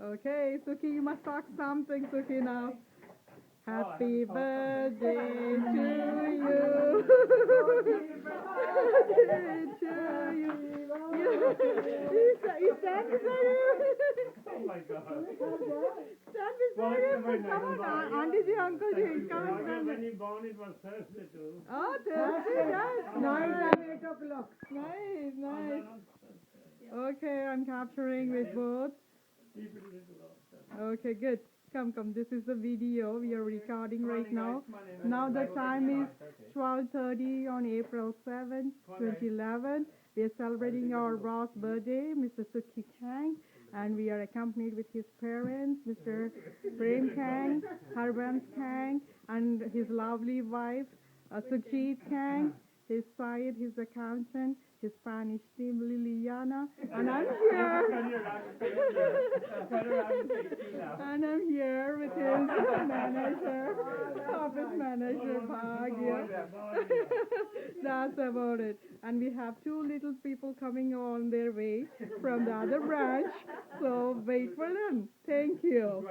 Okay, Suki, you must talk something, Suki, now. Happy birthday to you. To you. You stand beside him. Oh my God. Stand beside him. Come on, Auntie Ji, Uncle Ji, come and stand. When you born, it was Thursday too. Oh, Thursday, yes. Nice. 8 o'clock. Nice, nice. Okay, I'm capturing with both. Keep it a little off. Okay, good. Come. This is the video we are recording right now. Now the time is 12:30 on April 7th, 2011. We are celebrating our Ross birthday, Mr. Suki Kang, and we are accompanied with his parents, Mr. Prem Kang, Harbans Kang, and his lovely wife, Sukhjeet Kang, his side, his accountant, his Spanish team, Liliana, and I'm here. And I'm here with his manager, office manager, Bhagya. That's about it. And we have 2 little people coming on their way from the other branch, so wait for them. Thank you.